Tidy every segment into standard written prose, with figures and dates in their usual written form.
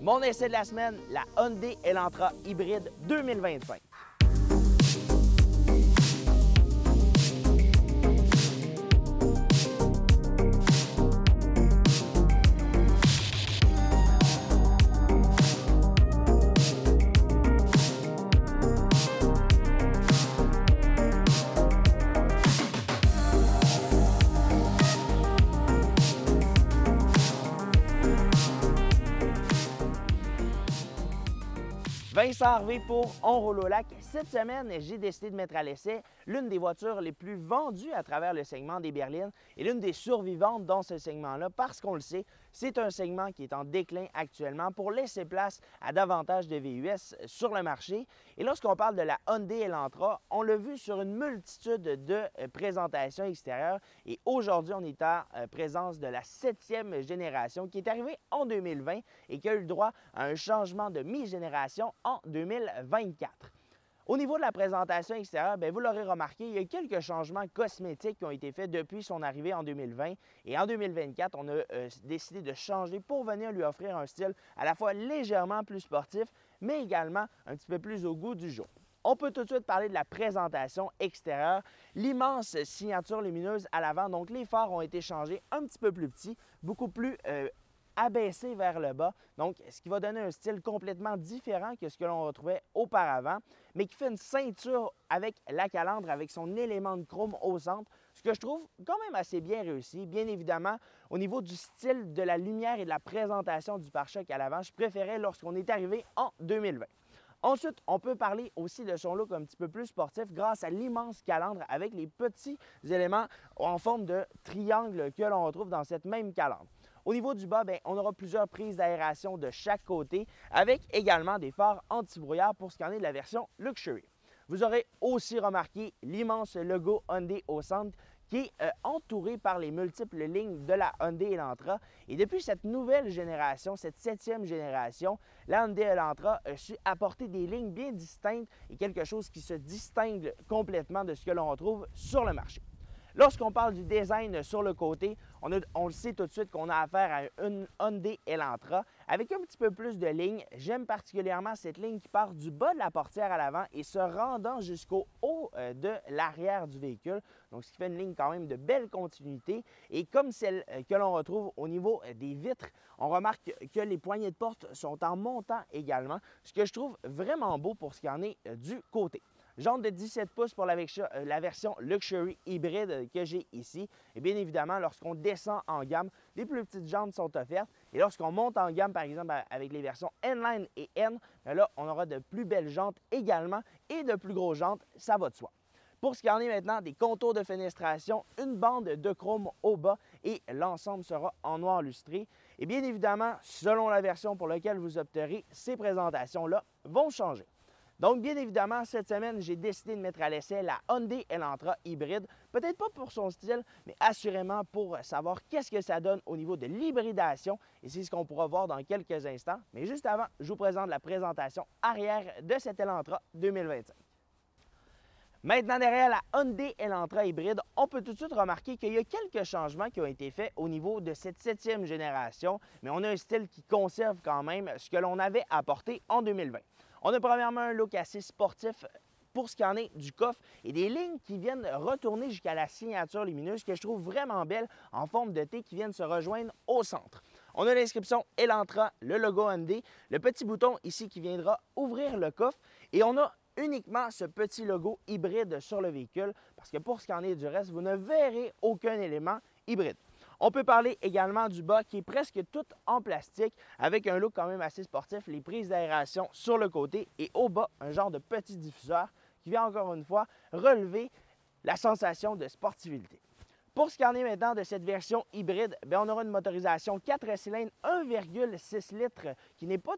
Mon essai de la semaine, la Hyundai Elantra hybride 2025. Vincent Harvey pour On roule au lac. Cette semaine, j'ai décidé de mettre à l'essai l'une des voitures les plus vendues à travers le segment des berlines et l'une des survivantes dans ce segment-là parce qu'on le sait, c'est un segment qui est en déclin actuellement pour laisser place à davantage de VUS sur le marché. Et lorsqu'on parle de la Hyundai Elantra, on l'a vu sur une multitude de présentations extérieures et aujourd'hui, on est en présence de la 7e génération qui est arrivée en 2020 et qui a eu le droit à un changement de mi-génération en 2024. Au niveau de la présentation extérieure, vous l'aurez remarqué, il y a quelques changements cosmétiques qui ont été faits depuis son arrivée en 2020. Et en 2024, on a décidé de changer pour venir lui offrir un style à la fois légèrement plus sportif, mais également un petit peu plus au goût du jour. On peut tout de suite parler de la présentation extérieure. L'immense signature lumineuse à l'avant, donc les phares ont été changés un petit peu plus petits, beaucoup plus abaissé vers le bas, donc ce qui va donner un style complètement différent que ce que l'on retrouvait auparavant, mais qui fait une ceinture avec la calandre, avec son élément de chrome au centre, ce que je trouve quand même assez bien réussi. Bien évidemment, au niveau du style de la lumière et de la présentation du pare-choc à l'avant, je préférais lorsqu'on est arrivé en 2020. Ensuite, on peut parler aussi de son look un petit peu plus sportif grâce à l'immense calandre avec les petits éléments en forme de triangle que l'on retrouve dans cette même calandre. Au niveau du bas, on aura plusieurs prises d'aération de chaque côté avec également des phares anti-brouillard pour ce qui en est de la version Luxury. Vous aurez aussi remarqué l'immense logo Hyundai au centre qui est entouré par les multiples lignes de la Hyundai Elantra. Et depuis cette nouvelle génération, cette 7e génération, la Hyundai Elantra a su apporter des lignes bien distinctes et quelque chose qui se distingue complètement de ce que l'on retrouve sur le marché. Lorsqu'on parle du design sur le côté, on le sait tout de suite qu'on a affaire à une Hyundai Elantra avec un petit peu plus de lignes. J'aime particulièrement cette ligne qui part du bas de la portière à l'avant et se rendant jusqu'au haut de l'arrière du véhicule. Donc, ce qui fait une ligne quand même de belle continuité. Et comme celle que l'on retrouve au niveau des vitres, on remarque que les poignées de porte sont en montant également, ce que je trouve vraiment beau pour ce qui en est du côté. Jantes de 17 pouces pour la version Luxury hybride que j'ai ici. Et bien évidemment, lorsqu'on descend en gamme, les plus petites jantes sont offertes. Et lorsqu'on monte en gamme, par exemple, avec les versions N-Line et N, là, on aura de plus belles jantes également et de plus grosses jantes, ça va de soi. Pour ce qui en est maintenant des contours de fenestration, une bande de chrome au bas et l'ensemble sera en noir lustré. Et bien évidemment, selon la version pour laquelle vous opterez, ces présentations-là vont changer. Donc, bien évidemment, cette semaine, j'ai décidé de mettre à l'essai la Hyundai Elantra hybride. Peut-être pas pour son style, mais assurément pour savoir qu'est-ce que ça donne au niveau de l'hybridation. Et c'est ce qu'on pourra voir dans quelques instants. Mais juste avant, je vous présente la présentation arrière de cette Elantra 2025. Maintenant, derrière la Hyundai Elantra hybride, on peut tout de suite remarquer qu'il y a quelques changements qui ont été faits au niveau de cette 7e génération, mais on a un style qui conserve quand même ce que l'on avait apporté en 2020. On a premièrement un look assez sportif pour ce qui en est du coffre et des lignes qui viennent retourner jusqu'à la signature lumineuse que je trouve vraiment belle en forme de T qui viennent se rejoindre au centre. On a l'inscription Elantra, le logo Hyundai, le petit bouton ici qui viendra ouvrir le coffre et on a uniquement ce petit logo hybride sur le véhicule parce que pour ce qui en est du reste, vous ne verrez aucun élément hybride. On peut parler également du bas qui est presque tout en plastique avec un look quand même assez sportif, les prises d'aération sur le côté et au bas, un genre de petit diffuseur qui vient encore une fois relever la sensation de sportivité. Pour ce qui en est maintenant de cette version hybride, on aura une motorisation 4 cylindres 1,6 litres qui n'est pas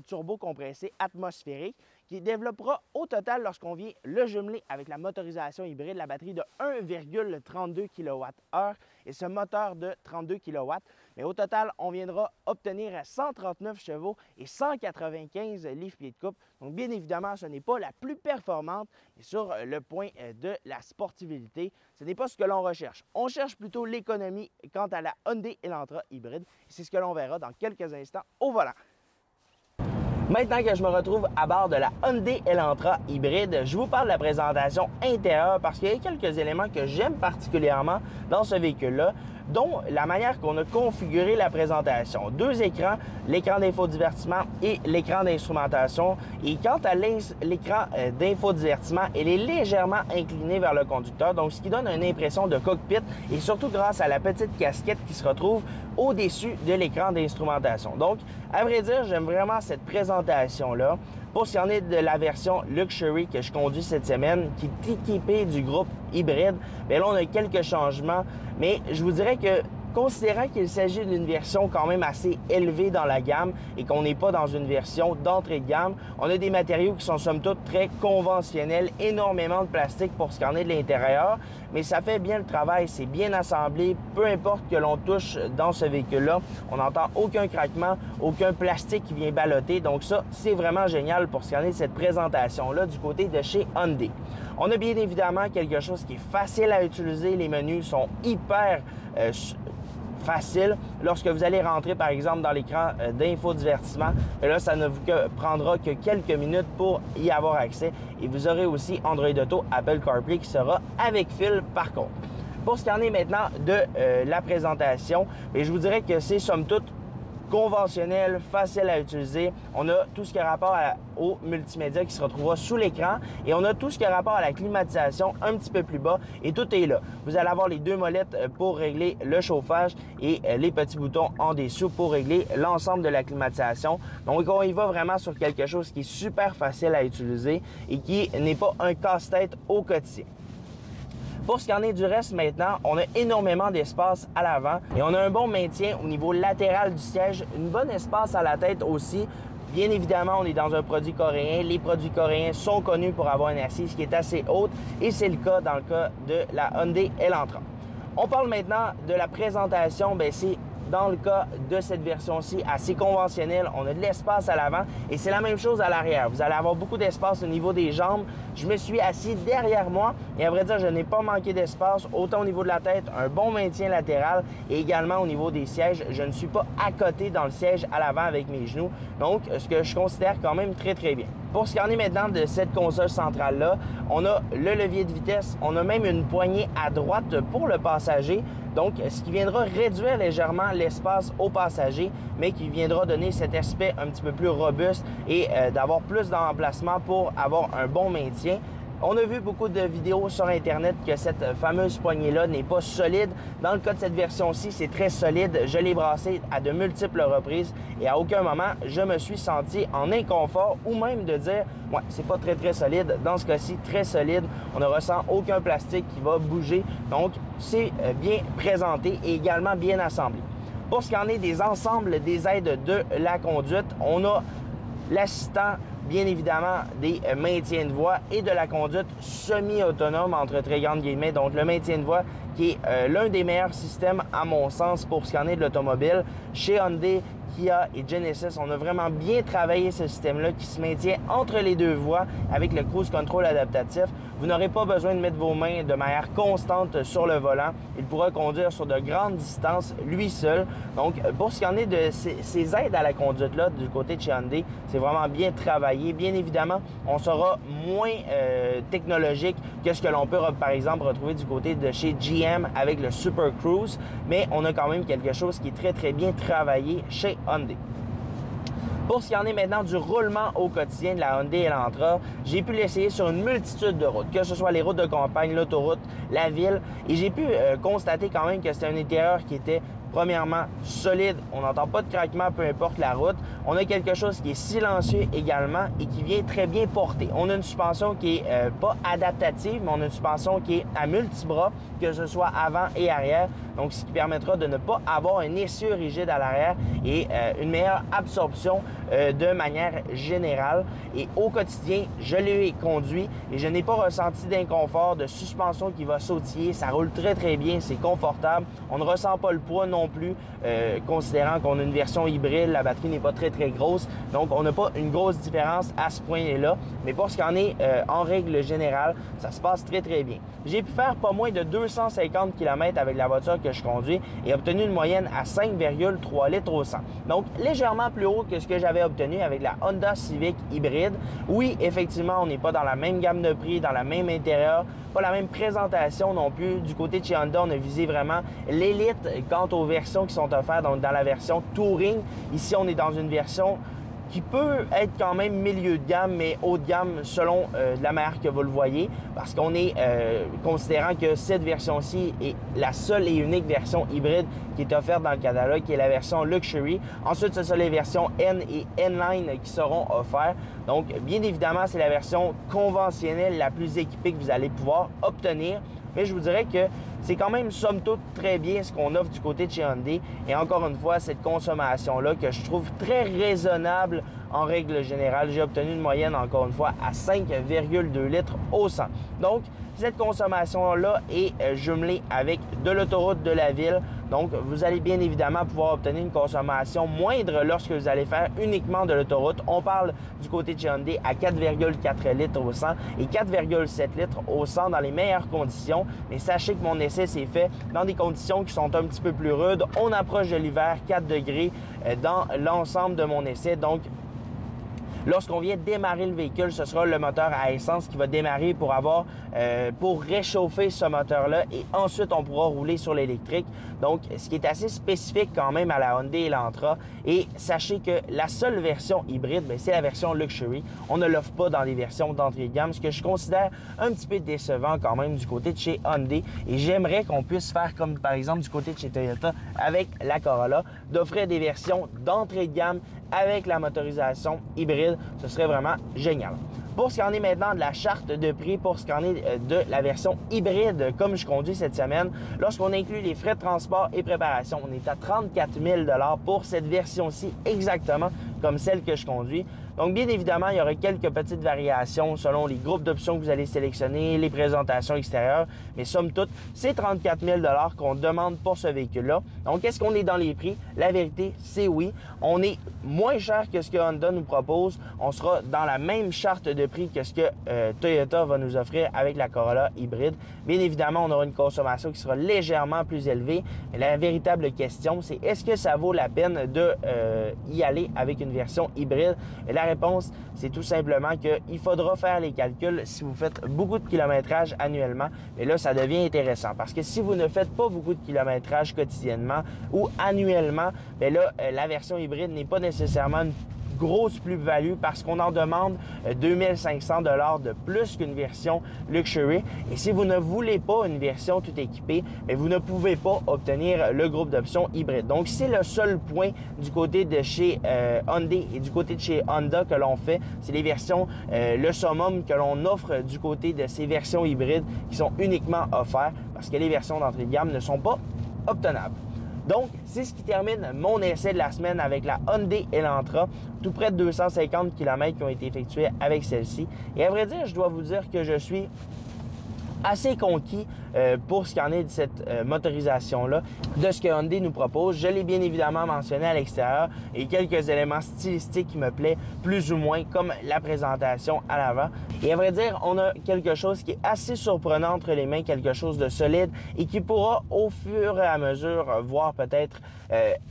turbo compressé atmosphérique, qui développera au total, lorsqu'on vient le jumeler avec la motorisation hybride, la batterie de 1,32 kWh et ce moteur de 32 kW. Mais au total, on viendra obtenir 139 chevaux et 195 livres-pieds de couple. Donc, bien évidemment, ce n'est pas la plus performante et sur le point de la sportivité, ce n'est pas ce que l'on recherche. On cherche plutôt l'économie quant à la Hyundai Elantra hybride et c'est ce que l'on verra dans quelques instants au volant. Maintenant que je me retrouve à bord de la Hyundai Elantra hybride, je vous parle de la présentation intérieure parce qu'il y a quelques éléments que j'aime particulièrement dans ce véhicule-là, dont la manière qu'on a configuré la présentation. 2 écrans, l'écran d'infodivertissement et l'écran d'instrumentation. Et quant à l'écran d'infodivertissement, elle est légèrement inclinée vers le conducteur, donc ce qui donne une impression de cockpit et surtout grâce à la petite casquette qui se retrouve au-dessus de l'écran d'instrumentation. Donc, à vrai dire, j'aime vraiment cette présentation-là. Pour ce qui en est de la version Luxury que je conduis cette semaine, qui est équipée du groupe hybride, bien là, on a quelques changements, mais je vous dirais que considérant qu'il s'agit d'une version quand même assez élevée dans la gamme et qu'on n'est pas dans une version d'entrée de gamme, on a des matériaux qui sont somme toute très conventionnels, énormément de plastique pour ce qui en est de l'intérieur, mais ça fait bien le travail, c'est bien assemblé, peu importe que l'on touche dans ce véhicule-là, on n'entend aucun craquement, aucun plastique qui vient ballotter, donc ça, c'est vraiment génial pour ce qui en est de cette présentation-là du côté de chez Hyundai. On a bien évidemment quelque chose qui est facile à utiliser, les menus sont hyper facile. Lorsque vous allez rentrer, par exemple, dans l'écran d'infodivertissement, là, ça ne vous prendra que quelques minutes pour y avoir accès. Et vous aurez aussi Android Auto, Apple CarPlay qui sera avec fil par contre. Pour ce qui en est maintenant de la présentation, je vous dirais que c'est somme toute conventionnel, facile à utiliser. On a tout ce qui a rapport au multimédia qui se retrouvera sous l'écran et on a tout ce qui a rapport à la climatisation un petit peu plus bas et tout est là. Vous allez avoir les 2 molettes pour régler le chauffage et les petits boutons en dessous pour régler l'ensemble de la climatisation. Donc, on y va vraiment sur quelque chose qui est super facile à utiliser et qui n'est pas un casse-tête au quotidien. Pour ce qui en est du reste maintenant, on a énormément d'espace à l'avant et on a un bon maintien au niveau latéral du siège, une bonne espace à la tête aussi. Bien évidemment, on est dans un produit coréen. Les produits coréens sont connus pour avoir une assise qui est assez haute et c'est le cas dans le cas de la Hyundai Elantra. On parle maintenant de la présentation. C'est dans le cas de cette version-ci assez conventionnelle. On a de l'espace à l'avant et c'est la même chose à l'arrière. Vous allez avoir beaucoup d'espace au niveau des jambes. Je me suis assis derrière moi et à vrai dire, je n'ai pas manqué d'espace, autant au niveau de la tête, un bon maintien latéral et également au niveau des sièges. Je ne suis pas à côté dans le siège à l'avant avec mes genoux, donc ce que je considère quand même très très bien. Pour ce qui en est maintenant de cette console centrale-là, on a le levier de vitesse, on a même une poignée à droite pour le passager, donc ce qui viendra réduire légèrement l'espace aux passagers, mais qui viendra donner cet aspect un petit peu plus robuste et d'avoir plus d'emplacement pour avoir un bon maintien. On a vu beaucoup de vidéos sur Internet que cette fameuse poignée-là n'est pas solide. Dans le cas de cette version-ci, c'est très solide. Je l'ai brassé à de multiples reprises et à aucun moment, je me suis senti en inconfort ou même de dire « ouais, c'est pas très très solide ». Dans ce cas-ci, très solide. On ne ressent aucun plastique qui va bouger. Donc, c'est bien présenté et également bien assemblé. Pour ce qui en est des ensembles des aides de la conduite, on a l'assistant, bien évidemment, des maintiens de voie et de la conduite semi-autonome, entre très grandes guillemets. Donc, le maintien de voie qui est l'un des meilleurs systèmes, à mon sens, pour ce qui en est de l'automobile. Chez Hyundai, Kia et Genesis, on a vraiment bien travaillé ce système-là qui se maintient entre les 2 voies avec le cruise control adaptatif. Vous n'aurez pas besoin de mettre vos mains de manière constante sur le volant. Il pourra conduire sur de grandes distances lui seul. Donc, pour ce qui en est de ces aides à la conduite-là du côté de chez Hyundai, c'est vraiment bien travaillé. Bien évidemment, on sera moins technologique que ce que l'on peut, par exemple, retrouver du côté de chez GM avec le Super Cruise, mais on a quand même quelque chose qui est très, très bien travaillé chez Hyundai. Pour ce qui en est maintenant du roulement au quotidien de la Hyundai Elantra, j'ai pu l'essayer sur une multitude de routes, que ce soit les routes de campagne, l'autoroute, la ville, et j'ai pu constater quand même que c'était un intérieur qui était premièrement solide, on n'entend pas de craquement peu importe la route. On a quelque chose qui est silencieux également et qui vient très bien porter. On a une suspension qui est pas adaptative, mais on a une suspension qui est à multibras, que ce soit avant et arrière. Donc, ce qui permettra de ne pas avoir un essieu rigide à l'arrière et une meilleure absorption de manière générale. Et au quotidien, je l'ai conduit et je n'ai pas ressenti d'inconfort, de suspension qui va sautiller. Ça roule très, très bien, c'est confortable. On ne ressent pas le poids non non plus, considérant qu'on a une version hybride, la batterie n'est pas très grosse, donc on n'a pas une grosse différence à ce point-là. Mais pour ce qu'en est en règle générale, ça se passe très bien. J'ai pu faire pas moins de 250 km avec la voiture que je conduis et obtenu une moyenne à 5,3 litres au 100. Donc légèrement plus haut que ce que j'avais obtenu avec la Honda Civic hybride. Oui, effectivement, on n'est pas dans la même gamme de prix, dans la même intérieur, pas la même présentation non plus. Du côté de chez Honda, on a visé vraiment l'élite quant aux versions qui sont offertes. Donc dans la version Touring, ici on est dans une version qui peut être quand même milieu de gamme, mais haut de gamme selon la manière que vous le voyez, parce qu'on est considérant que cette version-ci est la seule et unique version hybride qui est offerte dans le catalogue, qui est la version Luxury. Ensuite, ce sont les versions N et N-Line qui seront offertes. Donc, bien évidemment, c'est la version conventionnelle la plus équipée que vous allez pouvoir obtenir. Mais je vous dirais que c'est quand même, somme toute, très bien ce qu'on offre du côté de chez Hyundai. Et encore une fois, cette consommation-là que je trouve très raisonnable en règle générale. J'ai obtenu une moyenne, encore une fois, à 5,2 litres au 100. Donc, cette consommation-là est jumelée avec de l'autoroute de la ville. Donc, vous allez bien évidemment pouvoir obtenir une consommation moindre lorsque vous allez faire uniquement de l'autoroute. On parle du côté de chez Hyundai à 4,4 litres au 100 et 4,7 litres au 100 dans les meilleures conditions. Mais sachez que mon essai s'est fait dans des conditions qui sont un petit peu plus rudes. On approche de l'hiver, 4 degrés dans l'ensemble de mon essai. Donc, lorsqu'on vient démarrer le véhicule, ce sera le moteur à essence qui va démarrer pour réchauffer ce moteur-là et ensuite on pourra rouler sur l'électrique. Donc, ce qui est assez spécifique quand même à la Hyundai Elantra. Et sachez que la seule version hybride, c'est la version Luxury. On ne l'offre pas dans les versions d'entrée de gamme, ce que je considère un petit peu décevant quand même du côté de chez Hyundai. Et j'aimerais qu'on puisse faire comme par exemple du côté de chez Toyota avec la Corolla, d'offrir des versions d'entrée de gamme avec la motorisation hybride. Ce serait vraiment génial. Pour ce qui en est maintenant de la charte de prix, pour ce qui en est de la version hybride comme je conduis cette semaine, lorsqu'on inclut les frais de transport et préparation, on est à 34 000 $ pour cette version-ci exactement comme celle que je conduis. Donc, bien évidemment, il y aurait quelques petites variations selon les groupes d'options que vous allez sélectionner, les présentations extérieures, mais somme toute, c'est 34 000 $ qu'on demande pour ce véhicule-là. Donc, est-ce qu'on est dans les prix? La vérité, c'est oui. On est moins cher que ce que Honda nous propose. On sera dans la même charte de prix que ce que Toyota va nous offrir avec la Corolla hybride. Bien évidemment, on aura une consommation qui sera légèrement plus élevée. Mais la véritable question, c'est est-ce que ça vaut la peine de y aller avec une version hybride? Et la réponse, c'est tout simplement qu'il faudra faire les calculs si vous faites beaucoup de kilométrage annuellement. Mais là, ça devient intéressant parce que si vous ne faites pas beaucoup de kilométrage quotidiennement ou annuellement, bien là, la version hybride n'est pas nécessairement une grosse plus-value parce qu'on en demande 2500 $ de plus qu'une version Luxury. Et si vous ne voulez pas une version tout équipée, bien, vous ne pouvez pas obtenir le groupe d'options hybride. Donc, c'est le seul point du côté de chez Hyundai et du côté de chez Honda que l'on fait. C'est les versions, le summum que l'on offre du côté de ces versions hybrides qui sont uniquement offertes parce que les versions d'entrée de gamme ne sont pas obtenables. Donc, c'est ce qui termine mon essai de la semaine avec la Hyundai Elantra, tout près de 250 km qui ont été effectués avec celle-ci. Et à vrai dire, je dois vous dire que je suis assez conquis pour ce qui en est de cette motorisation-là, de ce que Hyundai nous propose. Je l'ai bien évidemment mentionné à l'extérieur et quelques éléments stylistiques qui me plaisent plus ou moins, comme la présentation à l'avant. Et à vrai dire, on a quelque chose qui est assez surprenant entre les mains, quelque chose de solide et qui pourra au fur et à mesure voir peut-être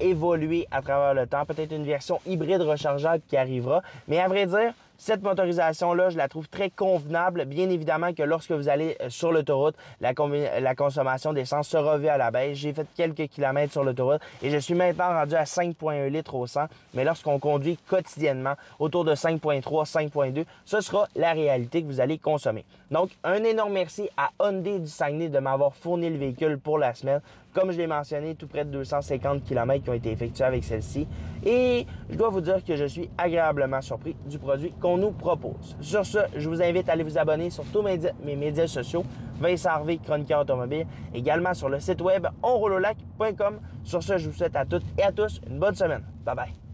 évoluer à travers le temps, peut-être une version hybride rechargeable qui arrivera. Mais à vrai dire, cette motorisation-là, je la trouve très convenable. Bien évidemment que lorsque vous allez sur l'autoroute, la consommation d'essence sera vue à la baisse. J'ai fait quelques kilomètres sur l'autoroute et je suis maintenant rendu à 5,1 litres au 100. Mais lorsqu'on conduit quotidiennement, autour de 5,3, 5,2, ce sera la réalité que vous allez consommer. Donc, un énorme merci à Hyundai du Saguenay de m'avoir fourni le véhicule pour la semaine. Comme je l'ai mentionné, tout près de 250 km qui ont été effectués avec celle-ci. Et je dois vous dire que je suis agréablement surpris du produit qu'on nous propose. Sur ce, je vous invite à aller vous abonner sur tous mes médias sociaux, Vincent Harvey, chroniqueur automobile, également sur le site web onroulolac.com. Sur ce, je vous souhaite à toutes et à tous une bonne semaine. Bye bye.